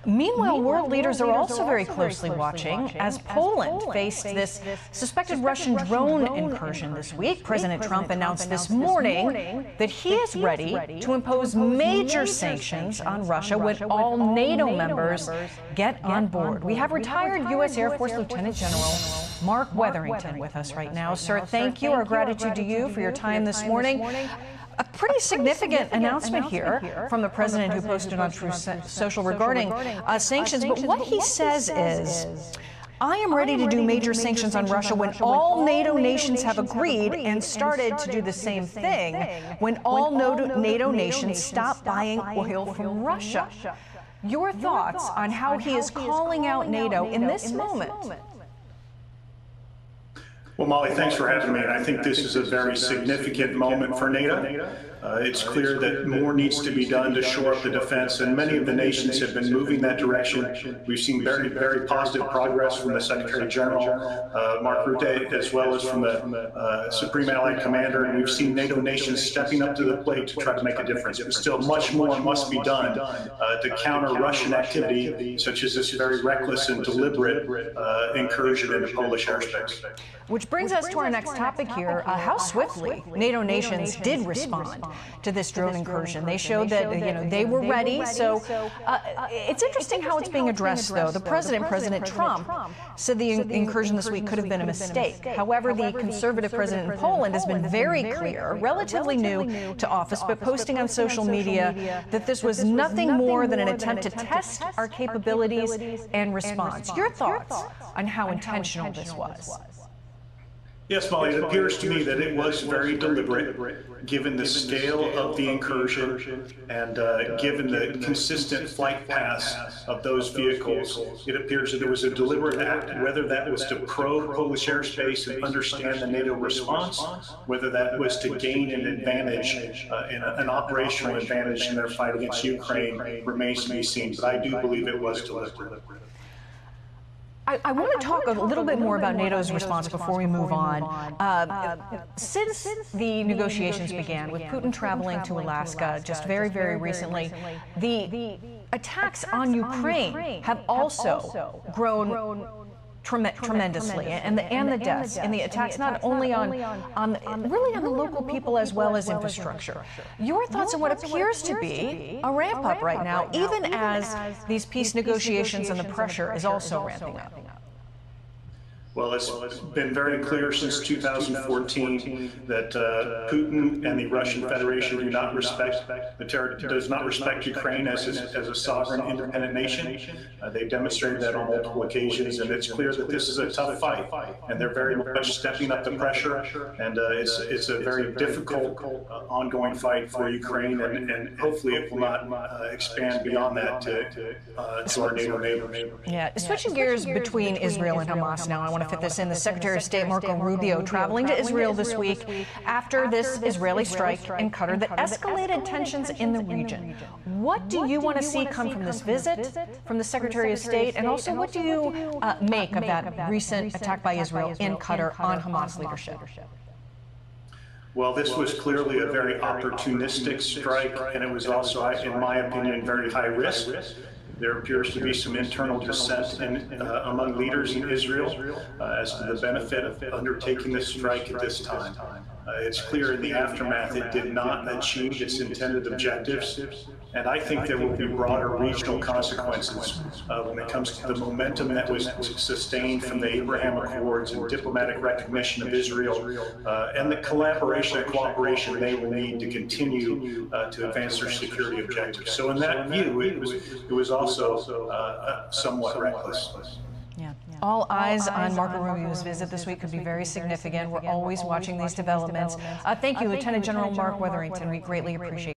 Meanwhile, world leaders are also very closely watching as Poland faced this suspected Russian drone incursion this week. President Trump announced this morning that he is ready to impose major sanctions on Russia when all NATO members get on board. We have retired U.S. Air Force Lieutenant General Mark Wetherington with us right now. Sir, thank you. Our gratitude to you for your time this morning. A pretty significant announcement here from the president who posted on Truth Social regarding sanctions. But what he says is, I am ready to do major sanctions on Russia when all NATO nations have agreed and started to do the same thing when all NATO nations stop buying oil from Russia. Your thoughts on how he is calling out NATO in this moment? Well, Molly, thanks for having me. And I think this is a very significant moment for NATO. It's clear that more needs to be done to shore up the defense, and many of the nations have been moving that direction. We've seen very, very positive progress from the Secretary General, Mark Rutte, as well as from the Supreme Allied Commander, and we've seen NATO nations stepping up to the plate to try to make a difference. But still, much more must be done to counter Russian activity, such as this very reckless and deliberate incursion into Polish airspace. Which brings us to our next topic here. How swiftly NATO nations did respond to this drone incursion. They showed that they were ready. So it's interesting how it's being addressed, though. The President Trump, said the incursion this week could have been a mistake. However, the conservative president in Poland has been very clear, relatively new to office, but posting on social media that this was nothing more than an attempt to test our capabilities and response. Your thoughts on how intentional this was? Yes, Molly, it appears to me that it was very deliberate, given the scale of the incursion and given the consistent flight paths of those vehicles. It appears that it was a deliberate act, whether that was to probe Polish airspace and understand the NATO response, whether that was to gain an advantage, an operational advantage in their fight against Ukraine, remains to be seen. But I do believe it was deliberate. I want to talk a little bit more about NATO's response before we move on. Since the negotiations began, with Putin traveling to Alaska just very, very recently, the attacks on Ukraine have also grown tremendously, and the deaths and the attacks not only on the local people as well as infrastructure. Your thoughts on what appears to be a ramp up right now, even as these peace negotiations and the pressure is also ramping up? Well, it's been very clear since 2014 that Putin and the Russian Federation does not respect Ukraine as a sovereign, independent nation. They demonstrated that on multiple occasions, and it's clear that this is a tough fight, and they're very much stepping up the pressure. And it's a very difficult, ongoing fight for Ukraine, and hopefully it will not expand beyond that to our NATO neighbors. Yeah, switching gears between Israel and Hamas now, I want to fit this in. The Secretary of State, Marco Rubio, traveling to Israel this week after this Israeli strike in Qatar that escalated tensions in the region. What do you want to see come from this visit from the Secretary of State? And also, what do you make of that recent attack by Israel in Qatar on Hamas leadership? Well, this was clearly a very opportunistic strike, and it was also, in my opinion, very high risk. There appears to be some internal dissent among leaders in Israel as to the benefit of undertaking this strike at this time. It's clear in the aftermath it did not achieve its intended objectives, and I think there will be broader regional consequences when it comes to the momentum that was sustained from the Abraham Accords and diplomatic recognition of Israel and the collaboration and cooperation they will need to continue to advance their security objectives. So in that view, it was also somewhat reckless. Yeah. All eyes on Marco Rubio's visit this week could be very significant. We're always watching these developments. Thank you, Lieutenant General Mark Wetherington. We greatly appreciate it.